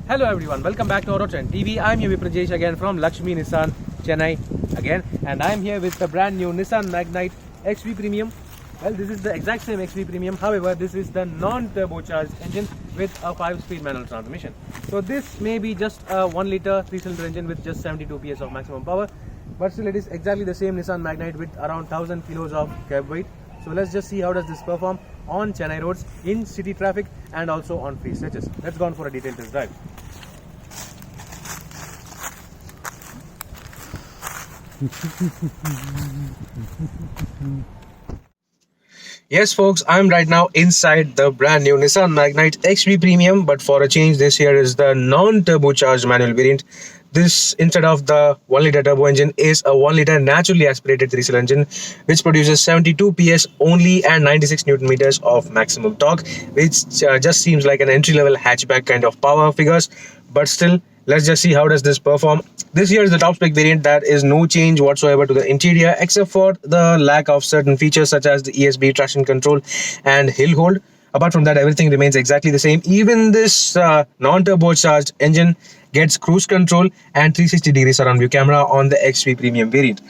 Hello everyone, welcome back to AutoTrendTV. I'm here with Prajesh again from Lakshmi, Nissan, Chennai again, and I'm here with the brand new Nissan Magnite XV Premium. Well, this is the exact same XV Premium, however, this is the non-turbocharged engine with a 5-speed manual transmission. So this may be just a 1-litre 3-cylinder engine with just 72 PS of maximum power, but still it is exactly the same Nissan Magnite with around 1000 kilos of cab weight. So let's just see how does this perform on Chennai roads, in city traffic and also on free stretches. Let's go on for a detailed test drive. Yes folks, I'm right now inside the brand new Nissan Magnite XV Premium, but for a change this here is the non-turbocharged manual variant. This, instead of the 1-litre turbo engine, is a 1-litre naturally aspirated 3-cylinder engine which produces 72 PS only and 96 Newton meters of maximum torque, which just seems like an entry-level hatchback kind of power figures. But still, let's just see how does this perform. This here is the top spec variant. That is no change whatsoever to the interior except for the lack of certain features such as the ESP traction control and hill hold. Apart from that, everything remains exactly the same. Even this non-turbocharged engine gets cruise control and 360-degree surround view camera on the XV Premium variant.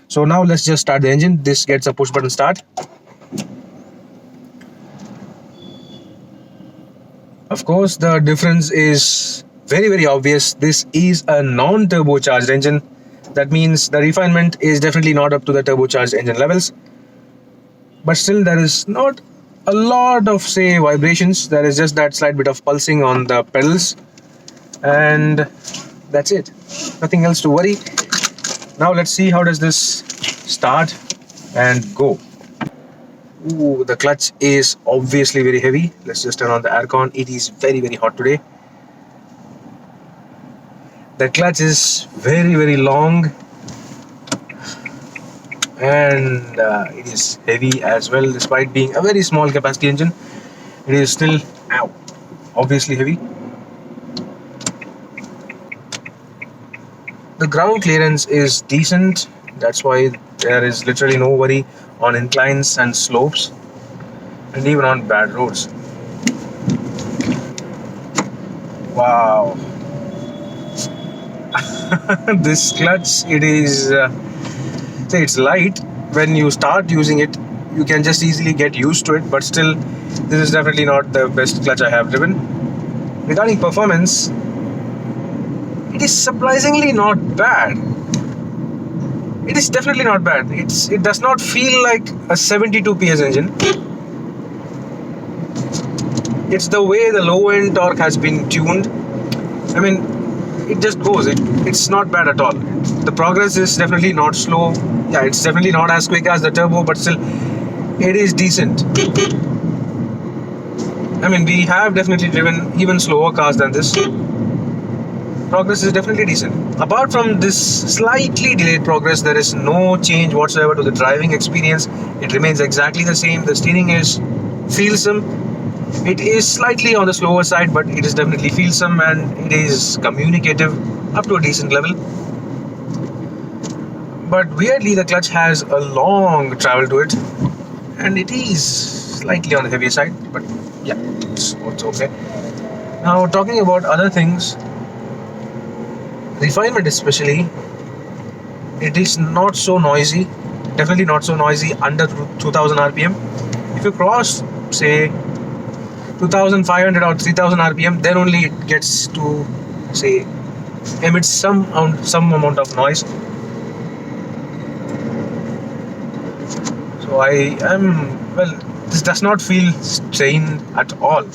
So now let's just start the engine. This gets a push button start. Of course, the difference is very obvious. This is a non-turbocharged engine. That means the refinement is definitely not up to the turbocharged engine levels. But still, there is not a lot of vibrations. There is just that slight bit of pulsing on the pedals, and that's it. Nothing else to worry. Now let's see how does this start and go. Ooh, the clutch is obviously very heavy. Let's just turn on the aircon. It is very hot today. The clutch is very long, and it is heavy as well. Despite being a very small capacity engine, it is still obviously heavy. The ground clearance is decent. That's why there is literally no worry on inclines and slopes, and even on bad roads. Wow. This clutch, it is it's light. When you start using it, you can just easily get used to it, but still, this is definitely not the best clutch I have driven. Regarding performance, it is surprisingly not bad. It is definitely not bad. It does not feel like a 72 PS engine. It's the way the low end torque has been tuned. I mean, it just goes. It's not bad at all. The progress is definitely not slow. Yeah, it's definitely not as quick as the turbo, but still, it is decent. I mean, we have definitely driven even slower cars than this. Progress is definitely decent. Apart from this slightly delayed progress, there is no change whatsoever to the driving experience. It remains exactly the same. The steering is feelsome. It is slightly on the slower side, but it is definitely feelsome, and it is communicative up to a decent level. But weirdly, the clutch has a long travel to it, and it is slightly on the heavier side, but yeah, it's okay. Now, talking about other things, refinement especially, it is not so noisy. Definitely not so noisy under 2000 RPM. If you cross, say, 2500 or 3000 RPM, then only it gets to, emits some amount of noise. So this does not feel strained at all.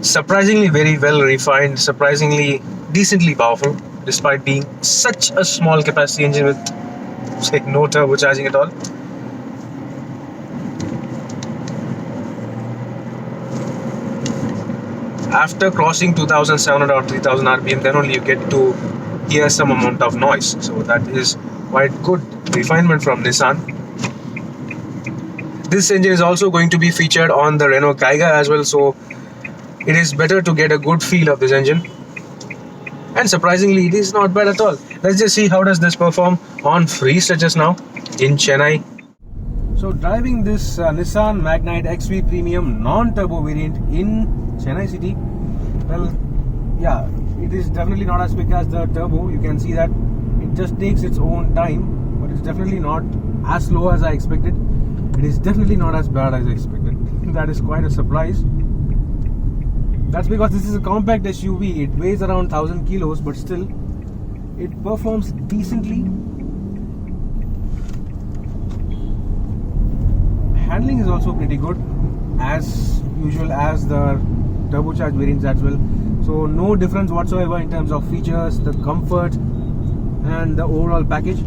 Surprisingly very well refined, surprisingly decently powerful, despite being such a small capacity engine with, no turbocharging at all. After crossing 2700 or 3000 RPM, then only you get to hear some amount of noise. So that is quite good refinement from Nissan. This engine is also going to be featured on the Renault Kiger as well, so it is better to get a good feel of this engine. And surprisingly, it is not bad at all. Let's just see how does this perform on free stretches now in Chennai. So driving this Nissan Magnite XV Premium non-turbo variant in Chennai city, well, yeah, it is definitely not as quick as the turbo. You can see that it just takes its own time, but it's definitely not as slow as I expected. It is definitely not as bad as I expected. That is quite a surprise. That's because this is a compact SUV. It weighs around 1000 kilos, but still it performs decently. Handling is also pretty good, as usual as the turbocharged variants as well. So no difference whatsoever in terms of features, the comfort and the overall package.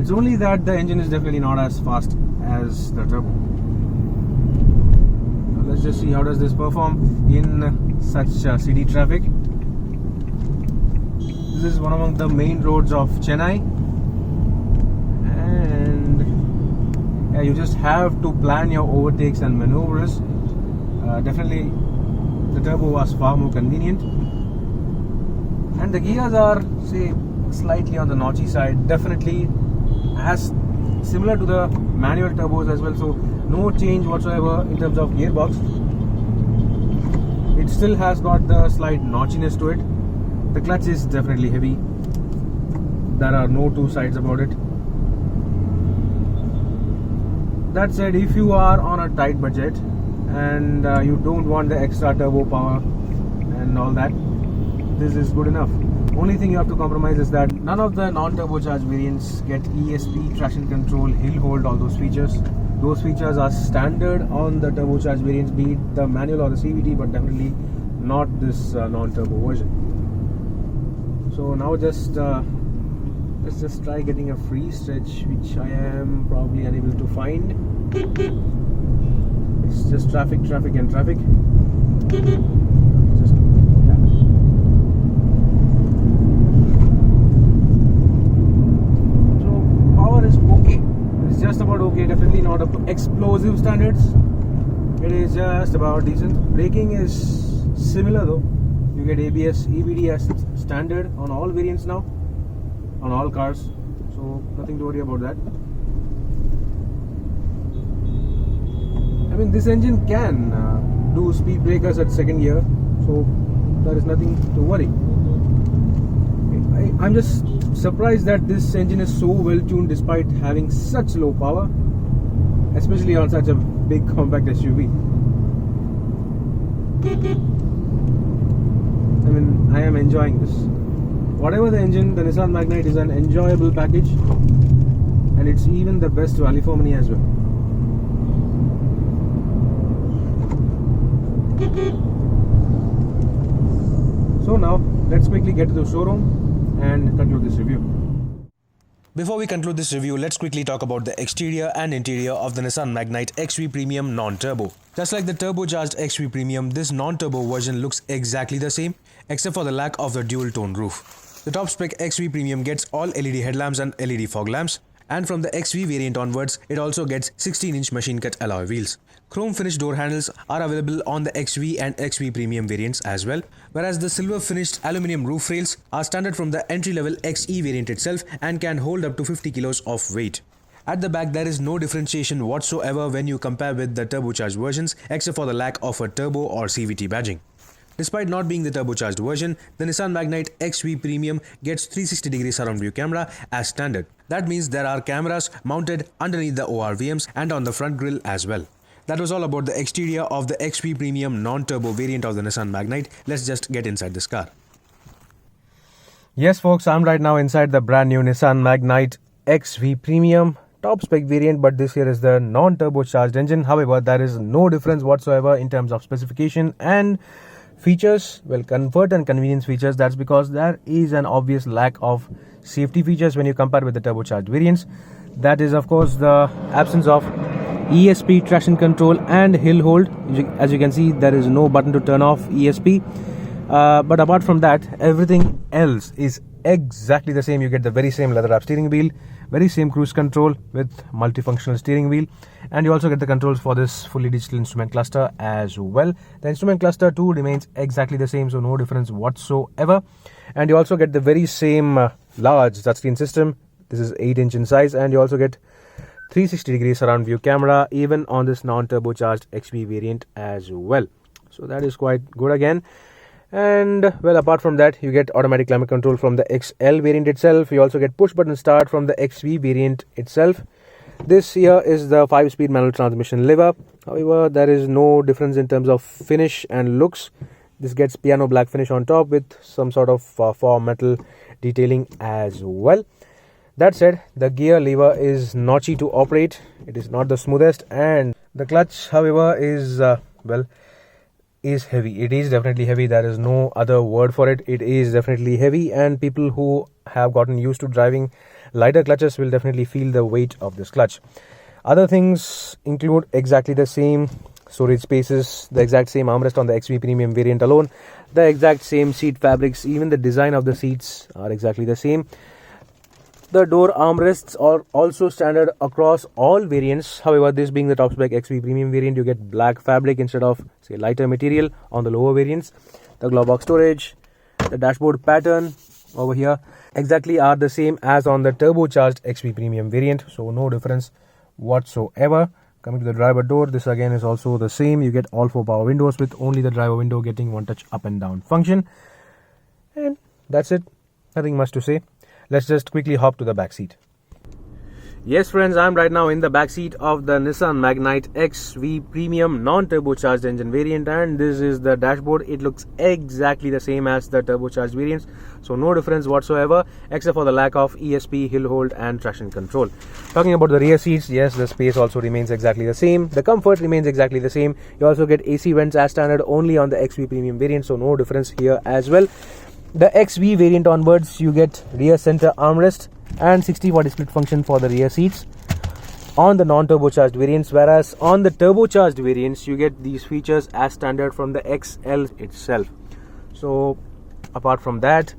It's only that the engine is definitely not as fast as the turbo. Now let's just see how does this perform in such city traffic. This is one among the main roads of Chennai, and yeah, you just have to plan your overtakes and maneuvers. Definitely the turbo was far more convenient, and the gears are, say, slightly on the notchy side, definitely as similar to the manual turbos as well, so no change whatsoever in terms of gearbox. It still has got the slight notchiness to it. The clutch is definitely heavy. There are no two sides about it. That said, if you are on a tight budget and you don't want the extra turbo power and all that, this is good enough. Only thing you have to compromise is that none of the non-turbocharged variants get ESP, traction control, hill hold, all those features. Those features are standard on the turbocharged variants, be it the manual or the CVT, but definitely not this non-turbo version. So now let's just try getting a free stretch, which I am probably unable to find. It's just traffic and traffic. Just, yeah. So power is okay. It's just about okay. Definitely not up to explosive standards. It is just about decent. Braking is similar though. You get ABS, EBD as standard on all variants now, on all cars. So nothing to worry about that. I mean, this engine can do speed breakers at second gear, so there is nothing to worry. I'm just surprised that this engine is so well tuned despite having such low power, especially on such a big compact SUV. I mean, I am enjoying this. Whatever the engine, the Nissan Magnite is an enjoyable package, and it's even the best value for money as well. So now let's quickly get to the showroom and conclude this review. Before we conclude this review, let's quickly talk about the exterior and interior of the Nissan Magnite XV Premium non-turbo. Just like the turbocharged XV Premium, this non-turbo version looks exactly the same, except for the lack of the dual-tone roof. The top-spec XV Premium gets all LED headlamps and LED fog lamps, and from the XV variant onwards, it also gets 16-inch machine-cut alloy wheels. Chrome-finished door handles are available on the XV and XV Premium variants as well, whereas the silver-finished aluminium roof rails are standard from the entry-level XE variant itself and can hold up to 50 kilos of weight. At the back, there is no differentiation whatsoever when you compare with the turbocharged versions, except for the lack of a turbo or CVT badging. Despite not being the turbocharged version, the Nissan Magnite XV Premium gets 360-degree surround view camera as standard. That means there are cameras mounted underneath the ORVMs and on the front grille as well. That was all about the exterior of the XV Premium non-turbo variant of the Nissan Magnite. Let's just get inside this car. Yes folks, I'm right now inside the brand new Nissan Magnite XV Premium top spec variant, but this here is the non-turbocharged engine. However, there is no difference whatsoever in terms of specification and features. Well, comfort and convenience features, that's because there is an obvious lack of safety features when you compare with the turbocharged variants. That is of course the absence of ESP, traction control and hill hold. As you can see, there is no button to turn off ESP, but apart from that, everything else is exactly the same. You get the very same leather wrap steering wheel, very same cruise control with multifunctional steering wheel, and you also get the controls for this fully digital instrument cluster as well. The instrument cluster too remains exactly the same, so no difference whatsoever. And you also get the very same large touchscreen system. This is 8-inch in size, and you also get 360-degree surround view camera even on this non-turbocharged XV variant as well. So that is quite good again. And well, apart from that, you get automatic climate control from the XL variant itself. You also get push button start from the XV variant itself. This here is the 5-speed manual transmission lever. However, there is no difference in terms of finish and looks. This gets piano black finish on top with some sort of faux metal detailing as well. That said, the gear lever is notchy to operate. It is not the smoothest, and the clutch, however, is is heavy. It is definitely heavy. There is no other word for it. It is definitely heavy, and people who have gotten used to driving lighter clutches will definitely feel the weight of this clutch. Other things include exactly the same storage spaces, the exact same armrest on the XV Premium variant alone, the exact same seat fabrics, even the design of the seats are exactly the same. The door armrests are also standard across all variants. However, this being the top spec XV Premium variant, you get black fabric instead of, say, lighter material on the lower variants. The glove box storage, the dashboard pattern over here exactly are the same as on the turbocharged XV Premium variant, so no difference whatsoever. Coming to the driver door, this again is also the same. You get all 4 power windows with only the driver window getting one touch up and down function. And that's it. Nothing much to say. Let's just quickly hop to the back seat. Yes friends, I'm right now in the back seat of the Nissan Magnite XV Premium non-turbocharged engine variant, and this is the dashboard. It looks exactly the same as the turbocharged variants, so no difference whatsoever except for the lack of ESP, hill hold and traction control. Talking about the rear seats, yes, the space also remains exactly the same. The comfort remains exactly the same. You also get AC vents as standard only on the XV Premium variant, so no difference here as well. The XV variant onwards, you get rear center armrest and 60-40 split function for the rear seats on the non-turbocharged variants, whereas on the turbocharged variants you get these features as standard from the XL itself. So apart from that,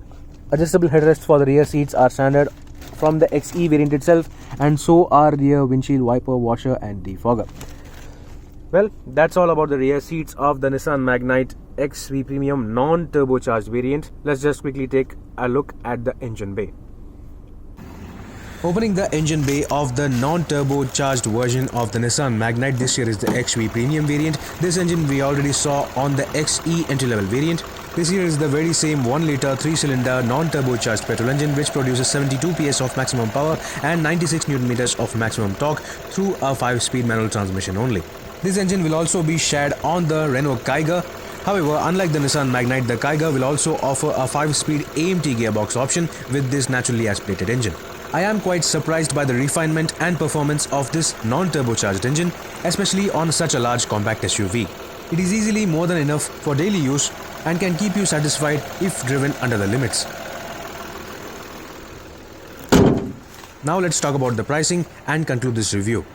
adjustable headrests for the rear seats are standard from the XE variant itself, and so are rear windshield wiper washer and defogger. Well, that's all about the rear seats of the Nissan Magnite XV Premium non-turbocharged variant. Let's just quickly take a look at the engine bay. Opening the engine bay of the non-turbocharged version of the Nissan Magnite, this year is the XV Premium variant. This engine we already saw on the XE entry-level variant. This here is the very same 1-litre 3-cylinder non-turbocharged petrol engine which produces 72 PS of maximum power and 96 Nm of maximum torque through a 5-speed manual transmission only. This engine will also be shared on the Renault Kiger. However, unlike the Nissan Magnite, the Kiger will also offer a 5-speed AMT gearbox option with this naturally aspirated engine. I am quite surprised by the refinement and performance of this non-turbocharged engine, especially on such a large compact SUV. It is easily more than enough for daily use and can keep you satisfied if driven under the limits. Now let's talk about the pricing and conclude this review.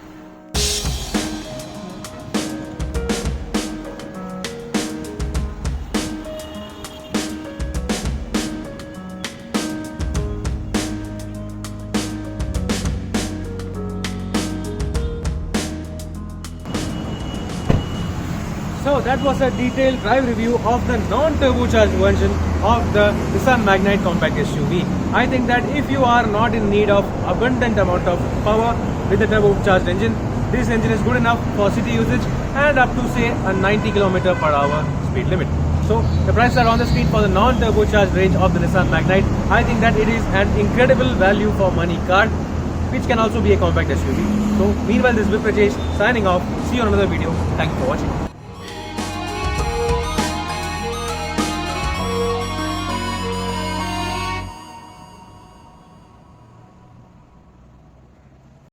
So that was a detailed drive review of the non-turbocharged version of the Nissan Magnite compact SUV. I think that if you are not in need of abundant amount of power with the turbocharged engine, this engine is good enough for city usage and up to say a 90 km/h speed limit. So the prices are on the screen for the non-turbocharged range of the Nissan Magnite. I think that it is an incredible value for money car, which can also be a compact SUV. So meanwhile, this is Mr.Ashok signing off. See you on another video. Thank you for watching.